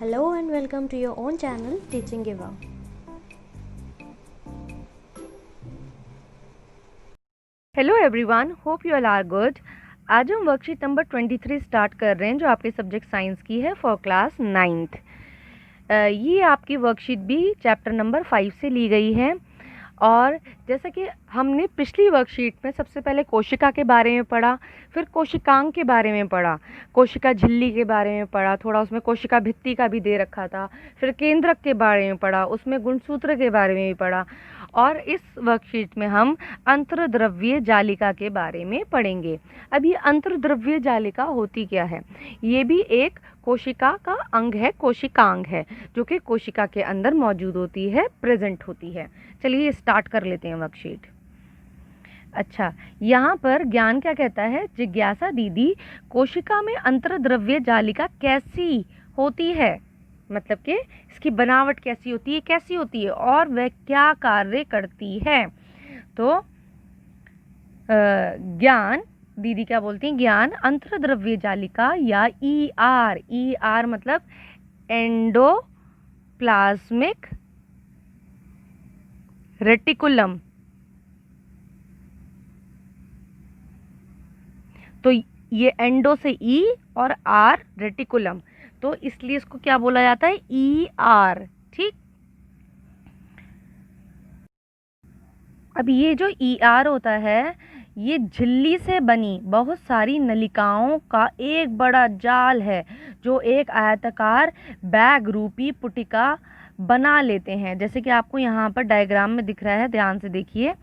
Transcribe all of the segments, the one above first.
Hello and welcome to your own channel Teaching Eva. Hello everyone, hope you all are good. आज हम worksheet number 23 start कर रहे हैं जो आपके सब्जेक्ट साइंस की है फॉर क्लास 9th। ये आपकी वर्कशीट भी चैप्टर नंबर 5 से ली गई है। और जैसा कि हमने पिछली वर्कशीट में सबसे पहले कोशिका के बारे में पढ़ा, फिर कोशिकांग के बारे में पढ़ा, कोशिका झिल्ली के बारे में पढ़ा, थोड़ा उसमें कोशिका भित्ति का भी दे रखा था, फिर केंद्रक के बारे में पढ़ा, उसमें गुणसूत्र के बारे में भी पढ़ा। और इस वर्कशीट में हम अंतर्द्रव्यीय जालिका के बारे में पढ़ेंगे। अब ये अंतर्द्रव्यीय जालिका होती क्या है? ये भी एक कोशिका का अंग है, कोशिकांग है, जो कि कोशिका के अंदर मौजूद होती है, प्रेजेंट होती है। चलिए स्टार्ट कर लेते हैं वर्कशीट। अच्छा, यहाँ पर ज्ञान क्या कहता है? जिज्ञासा दीदी, कोशिका में अंतर्द्रव्यीय जालिका कैसी होती है? मतलब कि इसकी बनावट कैसी होती है और वह क्या कार्य करती है? तो ज्ञान दीदी क्या बोलती हैं? ज्ञान अंतर्द्रव्यीय जालिका या ER मतलब एंडोप्लाज्मिक रेटिकुलम। तो ये एंडो से ई और आर रेटिकुलम, तो इसलिए इसको क्या बोला जाता है? ER। ठीक। अब ये जो ER होता है, ये झिल्ली से बनी बहुत सारी नलिकाओं का एक बड़ा जाल है जो एक आयताकार बैग रूपी पुटिका बना लेते हैं। जैसे कि आपको यहाँ पर डायग्राम में दिख रहा है, ध्यान से देखिए।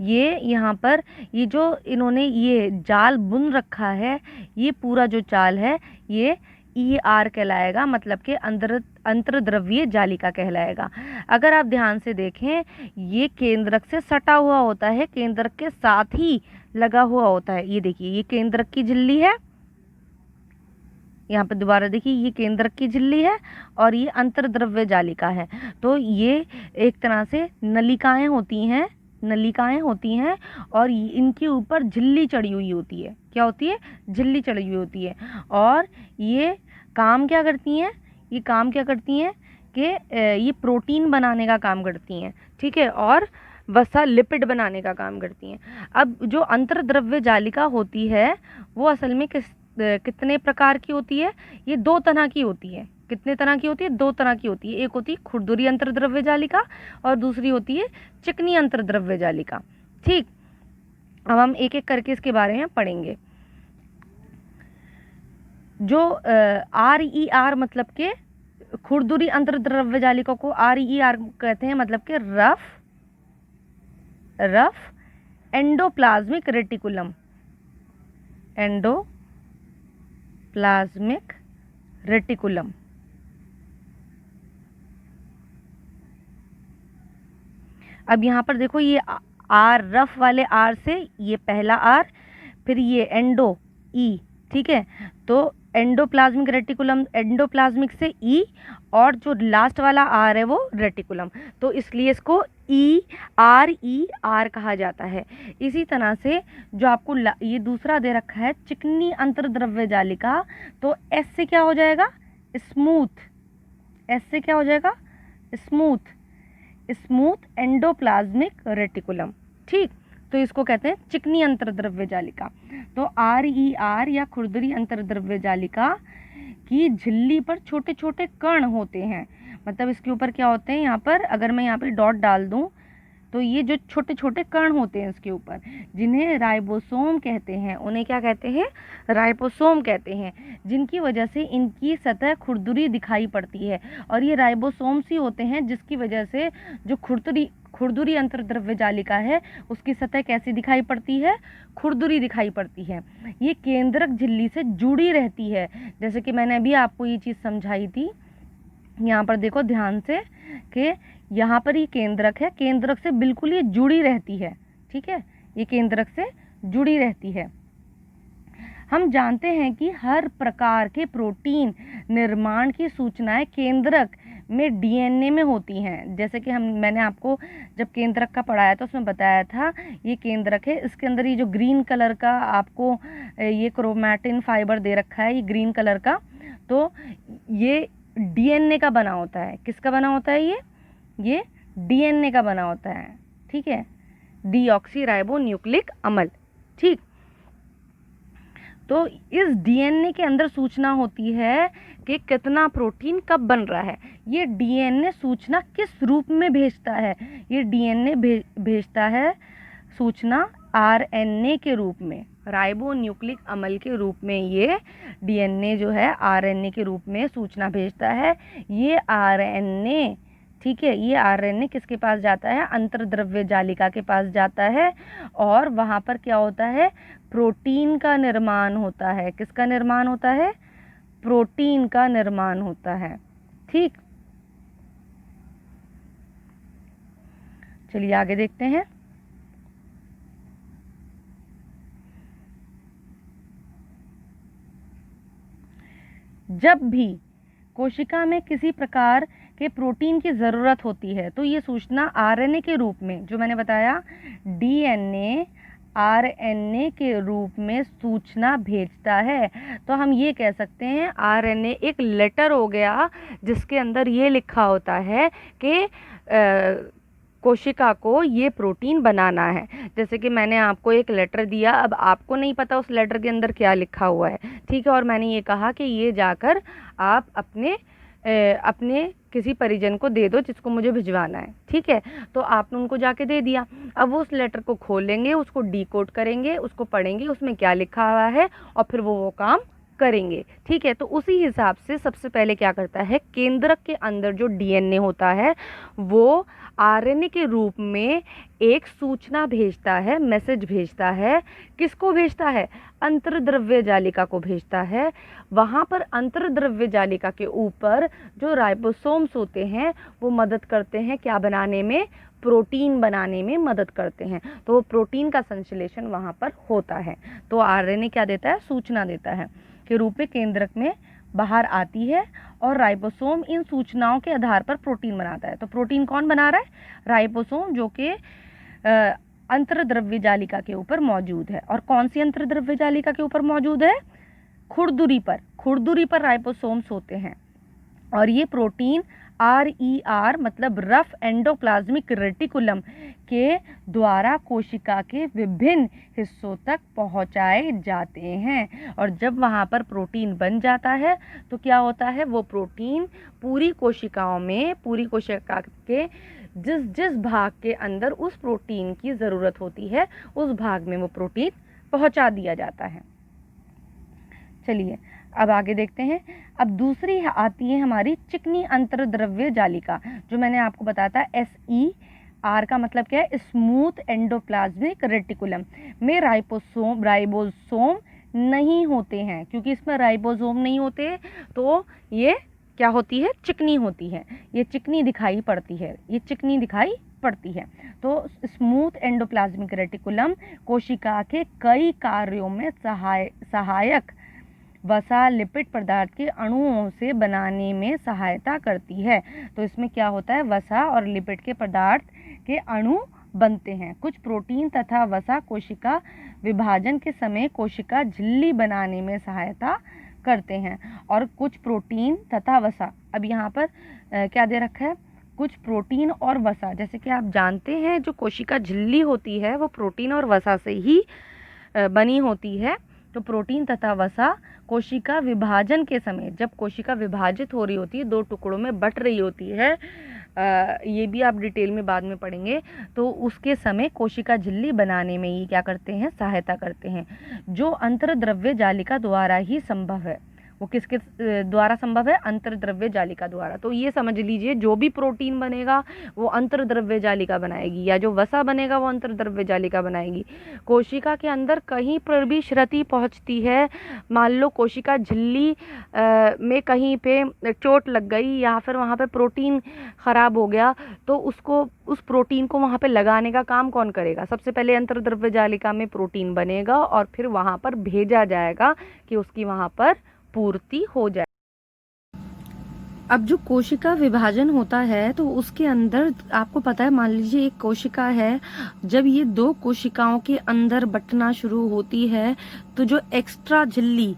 ये यहाँ पर ये जो इन्होंने ये जाल बुन रखा है, ये पूरा जो जाल है ये ER कहलाएगा, मतलब कि अंतर्द्रव्यीय जालिका कहलाएगा। अगर आप ध्यान से देखें, ये केंद्रक से सटा हुआ होता है, केंद्रक के साथ ही लगा हुआ होता है। ये देखिए, ये केंद्रक की झिल्ली है। यहाँ पर दोबारा देखिए, ये केंद्रक की झिल्ली है और ये अंतर्द्रव्य जालिका है। तो ये एक तरह से नलिकाएं होती हैं और इनके ऊपर झिल्ली चढ़ी हुई होती है। क्या होती है? झिल्ली चढ़ी हुई होती है। और ये काम क्या करती हैं? कि ये प्रोटीन बनाने का काम करती हैं, ठीक है, और वसा लिपिड बनाने का काम करती हैं। अब जो अंतर्द्रव्य जालिका होती है वो असल में कितने प्रकार की होती है? ये 2 तरह की होती है। कितने तरह की होती है? 2 तरह की होती है। एक होती है खुरदुरी अंतर्द्रव्य जालिका और दूसरी होती है चिकनी अंतर्द्रव्य जालिका। ठीक। अब हम एक एक करके इसके बारे में पढ़ेंगे। जो RER मतलब के खुरदुरी अंतर्द्रव्य जालिका को RER कहते हैं, मतलब के रफ एंडोप्लाज्मिक रेटिकुलम। अब यहाँ पर देखो, ये R, रफ वाले R से ये पहला R, फिर ये एंडो E, ठीक है। तो एंडोप्लाज्मिक रेटिकुलम, एंडोप्लाज्मिक से E, और जो लास्ट वाला R है वो रेटिकुलम। तो इसलिए इसको ER कहा जाता है। इसी तरह से जो आपको ये दूसरा दे रखा है चिकनी अंतर्द्रव्य जालिका, तो S से क्या हो जाएगा? Smooth endoplasmic reticulum. ठीक। तो इसको कहते हैं चिकनी अंतर्द्रव्य जालिका। तो RER या खुरदुरी अंतर्द्रव्य जालिका की झिल्ली पर छोटे छोटे कण होते हैं। मतलब इसके ऊपर क्या होते हैं? यहाँ पर अगर मैं यहाँ पर डॉट डाल दूं तो ये जो छोटे छोटे कण होते हैं इसके ऊपर, जिन्हें राइबोसोम कहते हैं, उन्हें क्या कहते हैं? राइबोसोम कहते हैं, जिनकी वजह से इनकी सतह खुरदुरी दिखाई पड़ती है। और ये राइबोसोम्स ही होते हैं जिसकी वजह से जो खुरदुरी अंतर्द्रव्य जालिका है उसकी सतह कैसी दिखाई पड़ती है? खुरदुरी दिखाई पड़ती है। ये केंद्रक झिल्ली से जुड़ी रहती है। जैसे कि मैंने अभी आपको ये चीज़ समझाई थी। यहाँ पर देखो ध्यान से कि यहाँ पर ये केंद्रक है, केंद्रक से बिल्कुल ये जुड़ी रहती है। ठीक है, ये केंद्रक से जुड़ी रहती है। हम जानते हैं कि हर प्रकार के प्रोटीन निर्माण की सूचनाएं केंद्रक में DNA में होती हैं। जैसे कि मैंने आपको जब केंद्रक का पढ़ाया था उसमें बताया था, ये केंद्रक है, इसके अंदर ये जो ग्रीन कलर का आपको ये क्रोमैटिन फाइबर दे रखा है, ये ग्रीन कलर का, तो ये डीएनए का बना होता है। किसका बना होता है ये डीएनए का बना होता है, ठीक है, डीऑक्सीराइबोन्यूक्लिक अम्ल, ठीक। तो इस डीएनए के अंदर सूचना होती है कि कितना प्रोटीन कब बन रहा है। ये डीएनए सूचना किस रूप में भेजता है? ये डीएनए भेजता है सूचना आरएनए के रूप में, राइबोन्यूक्लिक अम्ल के रूप में। ये डीएनए जो है आरएनए के रूप में सूचना भेजता है। ये आरएनए, ठीक है, ये आरएनए किसके पास जाता है? अंतर्द्रव्य जालिका के पास जाता है और वहाँ पर क्या होता है? प्रोटीन का निर्माण होता है। किसका निर्माण होता है? प्रोटीन का निर्माण होता है, ठीक। चलिए आगे देखते हैं। जब भी कोशिका में किसी प्रकार के प्रोटीन की ज़रूरत होती है तो ये सूचना आरएनए के रूप में, जो मैंने बताया डीएनए आरएनए के रूप में सूचना भेजता है। तो हम ये कह सकते हैं आरएनए एक लेटर हो गया जिसके अंदर ये लिखा होता है कि कोशिका को ये प्रोटीन बनाना है। जैसे कि मैंने आपको एक लेटर दिया, अब आपको नहीं पता उस लेटर के अंदर क्या लिखा हुआ है, ठीक है, और मैंने ये कहा कि ये जाकर आप अपने किसी परिजन को दे दो जिसको मुझे भिजवाना है, ठीक है। तो आपने उनको जाके दे दिया। अब वो उस लेटर को खोलेंगे, उसको डिकोड करेंगे, उसको पढ़ेंगे, उसमें क्या लिखा हुआ है, और फिर वो काम करेंगे, ठीक है। तो उसी हिसाब से सबसे पहले क्या करता है, केंद्रक के अंदर जो डीएनए होता है वो आरएनए के रूप में एक सूचना भेजता है, मैसेज भेजता है। किसको भेजता है? अंतर्द्रव्य जालिका को भेजता है। वहाँ पर अंतर्द्रव्य जालिका के ऊपर जो राइबोसोम्स होते हैं वो मदद करते हैं क्या बनाने में? प्रोटीन बनाने में मदद करते हैं। तो वो प्रोटीन का संश्लेषण वहाँ पर होता है। तो आरएनए क्या देता है? सूचना देता है के रूप में केंद्रक में बाहर आती है और राइबोसोम इन सूचनाओं के आधार पर प्रोटीन बनाता है। तो प्रोटीन कौन बना रहा है? राइबोसोम, जो कि अंतर्द्रव्य जालिका के ऊपर मौजूद है। और कौन सी अंतर्द्रव्य जालिका के ऊपर मौजूद है? खुरदुरी पर राइबोसोम्स होते हैं। और ये प्रोटीन RER मतलब रफ एंडोप्लाज्मिक रेटिकुलम के द्वारा कोशिका के विभिन्न हिस्सों तक पहुंचाए जाते हैं। और जब वहाँ पर प्रोटीन बन जाता है तो क्या होता है? वो प्रोटीन पूरी कोशिकाओं में, पूरी कोशिका के जिस भाग के अंदर उस प्रोटीन की ज़रूरत होती है उस भाग में वो प्रोटीन पहुंचा दिया जाता है। चलिए अब आगे देखते हैं। अब दूसरी आती है हमारी चिकनी अंतर्द्रव्य जालिका, जो मैंने आपको बताया था SER का मतलब क्या है? स्मूथ एंडोप्लाज्मिक रेटिकुलम में राइबोसोम नहीं होते हैं। क्योंकि इसमें राइबोसोम नहीं होते तो ये क्या होती है? चिकनी होती है। ये चिकनी दिखाई पड़ती है। तो स्मूथ एंडोप्लाज्मिक रेटिकुलम कोशिका के कई कार्यों में सहायक वसा लिपिड पदार्थ के अणुओं से बनाने में सहायता करती है। तो इसमें क्या होता है? वसा और लिपिड के पदार्थ के अणु बनते हैं। कुछ प्रोटीन तथा वसा कोशिका विभाजन के समय कोशिका झिल्ली बनाने में सहायता करते हैं। और कुछ प्रोटीन तथा वसा, अब यहाँ पर क्या दे रखा है? कुछ प्रोटीन और वसा। जैसे कि आप जानते हैं जो कोशिका झिल्ली होती है वो प्रोटीन और वसा से ही बनी होती है। तो प्रोटीन तथा वसा कोशिका विभाजन के समय, जब कोशिका विभाजित हो रही होती है, दो टुकड़ों में बट रही होती है, ये भी आप डिटेल में बाद में पढ़ेंगे, तो उसके समय कोशिका झिल्ली बनाने में ये क्या करते हैं? सहायता करते हैं, जो अंतर्द्रव्य जालिका द्वारा ही संभव है। वो किसके द्वारा संभव है? अंतर्द्रव्य जालिका द्वारा। तो ये समझ लीजिए जो भी प्रोटीन बनेगा वो अंतर्द्रव्य जालिका बनाएगी, या जो वसा बनेगा वो अंतर्द्रव्य जालिका बनाएगी। कोशिका के अंदर कहीं पर भी क्षति पहुंचती है, मान लो कोशिका झिल्ली में कहीं पे चोट लग गई या फिर वहाँ पे प्रोटीन ख़राब हो गया, तो उस प्रोटीन को वहाँ पे लगाने का काम कौन करेगा? सबसे पहले अंतर्द्रव्य जालिका में प्रोटीन बनेगा और फिर वहाँ पर भेजा जाएगा कि उसकी वहाँ पर पूर्ति हो जाए। अब जो कोशिका विभाजन होता है तो उसके अंदर आपको पता है, मान लीजिए एक कोशिका है, जब ये दो कोशिकाओं के अंदर बंटना शुरू होती है तो जो एक्स्ट्रा झिल्ली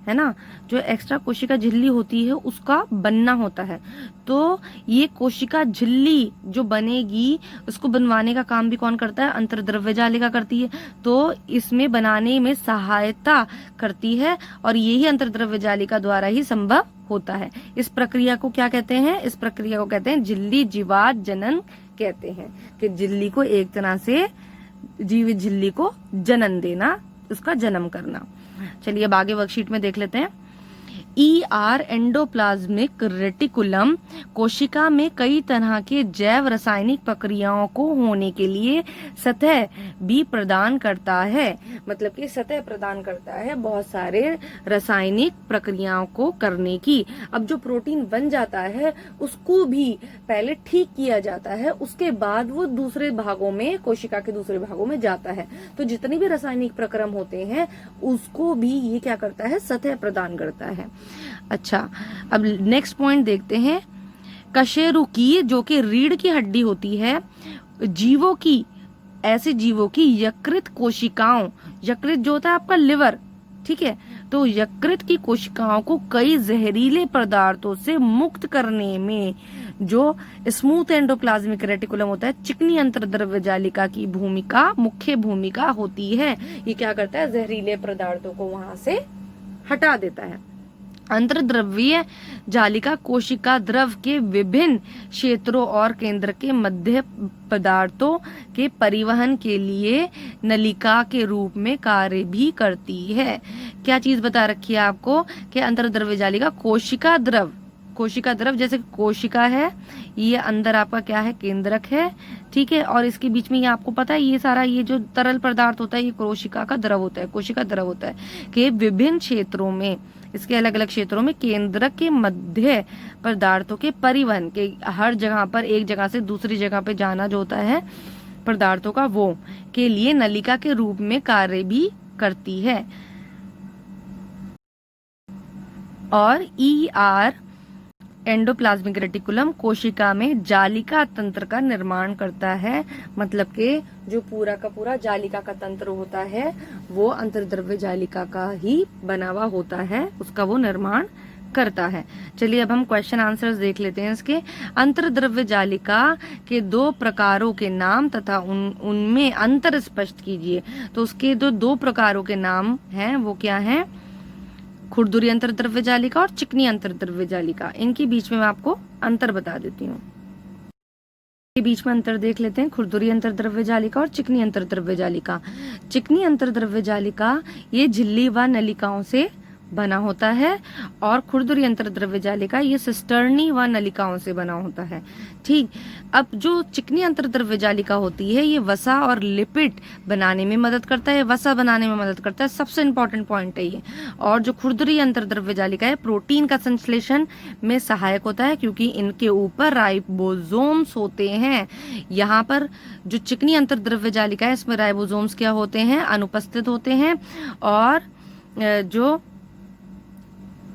है ना, जो एक्स्ट्रा कोशिका झिल्ली होती है उसका बनना होता है। तो ये कोशिका झिल्ली जो बनेगी उसको बनवाने का काम भी कौन करता है, अंतर्द्रव्य जालिका करती है। तो इसमें बनाने में सहायता करती है और यही अंतर्द्रव्य जालिका द्वारा ही संभव होता है। इस प्रक्रिया को क्या कहते हैं, इस प्रक्रिया को कहते हैं झिल्ली जीवात जनन कहते हैं, कि झिल्ली को एक तरह से जीवित झिल्ली को जनन देना, उसका जन्म करना। चलिए अब आगे वर्कशीट में देख लेते हैं। ER एंडोप्लाज्मिक रेटिकुलम कोशिका में कई तरह के जैव रासायनिक प्रक्रियाओं को होने के लिए सतह भी प्रदान करता है। मतलब कि सतह प्रदान करता है बहुत सारे रासायनिक प्रक्रियाओं को करने की। अब जो प्रोटीन बन जाता है उसको भी पहले ठीक किया जाता है, उसके बाद वो दूसरे भागों में, कोशिका के दूसरे भागों में जाता है। तो जितनी भी रासायनिक प्रक्रम होते हैं उसको भी ये क्या करता है, सतह प्रदान करता है। अच्छा, अब नेक्स्ट पॉइंट देखते हैं। कशेरुकी जो कि रीढ़ की हड्डी होती है, जीवों की, ऐसे जीवों की यकृत कोशिकाओं, यकृत जो होता है आपका लिवर, ठीक है, तो यकृत की कोशिकाओं को कई जहरीले पदार्थों से मुक्त करने में जो स्मूथ एंडोप्लाज्मिक रेटिकुलम होता है, चिकनी अंतर्द्रव्य जालिका की भूमिका, मुख्य भूमिका होती है। ये क्या करता है, जहरीले पदार्थों को वहां से हटा देता है। अंतर्द्रव्यीय जालिका कोशिका द्रव के विभिन्न क्षेत्रों और केंद्र के मध्य पदार्थों के परिवहन के लिए नलिका के रूप में कार्य भी करती है। क्या चीज बता रखी है आपको कि अंतर्द्रव्य जालिका कोशिका द्रव जैसे कोशिका है, ये अंदर आपका क्या है, केंद्रक है, ठीक है, और इसके बीच में ये आपको पता है ये सारा ये जो तरल पदार्थ होता है ये कोशिका का द्रव होता है, कोशिका द्रव होता है, कि विभिन्न क्षेत्रों में, इसके अलग अलग क्षेत्रों में केंद्रक के मध्य पदार्थों के परिवहन के, हर जगह पर एक जगह से दूसरी जगह पे जाना जो होता है पदार्थों का, वो के लिए नलिका के रूप में कार्य भी करती है। और ER एंडोप्लाज्मिक रेटिकुलम कोशिका में जालिका तंत्र का निर्माण करता है। मतलब कि जो पूरा का पूरा जालिका का तंत्र होता है वो अंतर्द्रव्य जालिका का ही बना हुआ होता है, उसका वो निर्माण करता है। चलिए अब हम क्वेश्चन आंसर्स देख लेते हैं इसके। अंतर्द्रव्य जालिका के दो प्रकारों के नाम तथा उनमें अंतर स्पष्ट कीजिए। तो उसके जो दो प्रकारों के नाम हैं वो क्या हैं, खुरदुरी अंतर्द्रव्य जालिका और चिकनी अंतर्द्रव्य जालिका। इनके बीच में मैं आपको अंतर बता देती हूँ। के बीच में अंतर देख लेते हैं, खुरदुरी अंतर्द्रव्य जालिका और चिकनी अंतर्द्रव्य जालिका। चिकनी अंतर्द्रव्य जालिका ये झिल्ली व नलिकाओं से बना होता है और खुरदुरी अंतर्द्रव्य जालिका ये सिस्टर्नी व नलिकाओं से बना होता है। ठीक, अब जो चिकनी अंतर्द्रव्य जालिका होती है ये वसा और लिपिड बनाने में मदद करता है, वसा बनाने में मदद करता है, सबसे इंपॉर्टेंट पॉइंट है ये। और जो खुरदुरी अंतर्द्रव्य जालिका है प्रोटीन का संश्लेषण में सहायक होता है क्योंकि इनके ऊपर राइबोसोम्स होते हैं। यहाँ पर जो चिकनी अंतर्द्रव्य जालिका है इसमें राइबोसोम्स क्या होते हैं, अनुपस्थित होते हैं, और जो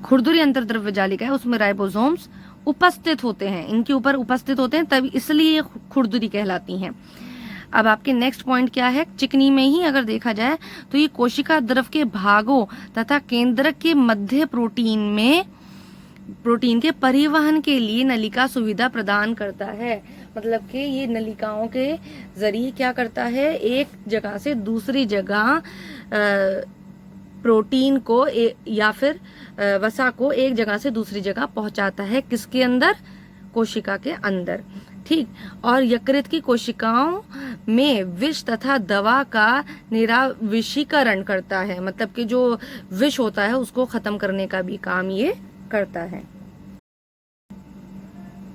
खुरदुरी अंतर्द्रव्य जालिका है उसमें राइबोसोम्स उपस्थित होते हैं, इनके ऊपर उपस्थित होते हैं, तभी इसलिए ये खुरदुरी कहलाती हैं। अब आपके नेक्स्ट पॉइंट क्या है, चिकनी में ही अगर देखा जाए तो ये कोशिका द्रव के भागों तथा केंद्रक के मध्य प्रोटीन के परिवहन के लिए नलिका सुविधा प्रदान करता है। मतलब कि ये नलिकाओं के जरिए क्या करता है, एक जगह से दूसरी जगह प्रोटीन को या फिर वसा को एक जगह से दूसरी जगह पहुंचाता है। किसके अंदर, कोशिका के अंदर। ठीक, और यकृत की कोशिकाओं में विष तथा दवा का निराविषीकरण करता है। मतलब कि जो विष होता है उसको खत्म करने का भी काम ये करता है।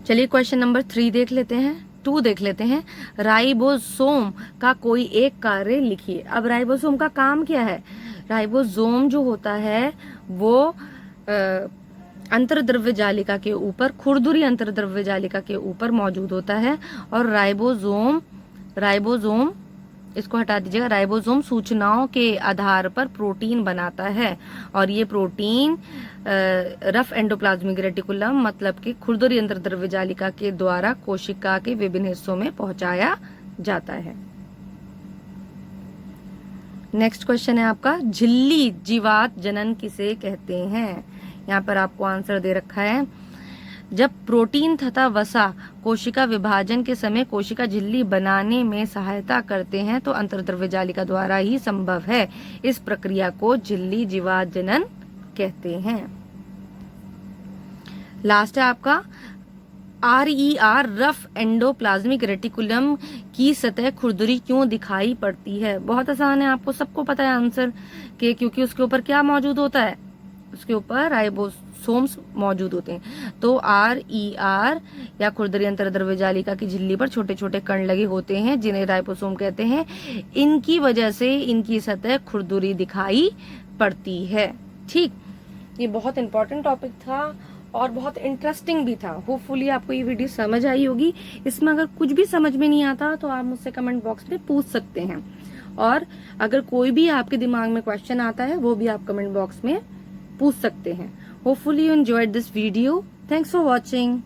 चलिए क्वेश्चन नंबर 3 देख लेते हैं, 2 देख लेते हैं। राइबोसोम का कोई एक कार्य लिखिए। अब राइबोसोम का काम क्या है, राइबोसोम जो होता है वो अंतर्द्रव्य जालिका के ऊपर, खुरदुरी अंतर्द्रव्य जालिका के ऊपर मौजूद होता है। और राइबोसोम इसको हटा दीजिएगा, राइबोसोम सूचनाओं के आधार पर प्रोटीन बनाता है और ये प्रोटीन रफ एंडोप्लाज्मिक रेटिकुलम मतलब कि खुरदुरी अंतर्द्रव्य जालिका के द्वारा कोशिका के विभिन्न हिस्सों में पहुंचाया जाता है। नेक्स्ट क्वेश्चन है आपका, झिल्ली जीवात जनन किसे कहते हैं। यहाँ पर आपको आंसर दे रखा है, जब प्रोटीन तथा वसा कोशिका विभाजन के समय कोशिका झिल्ली बनाने में सहायता करते हैं तो अंतर्द्रव्य जालिका द्वारा ही संभव है। इस प्रक्रिया को झिल्ली जीवात जनन कहते हैं। लास्ट है आपका RER, रफ एंडोप्लाज्मिक रेटिकुलम की सतह खुरदरी क्यों दिखाई पड़ती है। बहुत आसान है, आपको सबको पता है आंसर के, क्योंकि उसके ऊपर क्या मौजूद होता है, उसके ऊपर राइबोसोम्स मौजूद होते हैं। तो RER या खुरदरी अंतर्द्रव्य जालिका की झिल्ली पर छोटे छोटे कण लगे होते हैं जिन्हें राइबोसोम कहते हैं। इनकी वजह से इनकी सतह खुरदरी दिखाई पड़ती है। ठीक, ये बहुत इंपॉर्टेंट टॉपिक था और बहुत इंटरेस्टिंग भी था। होपफुली आपको ये वीडियो समझ आई होगी। इसमें अगर कुछ भी समझ में नहीं आता तो आप मुझसे कमेंट बॉक्स में पूछ सकते हैं, और अगर कोई भी आपके दिमाग में क्वेश्चन आता है वो भी आप कमेंट बॉक्स में पूछ सकते हैं। Hopefully you enjoyed this video. Thanks for watching.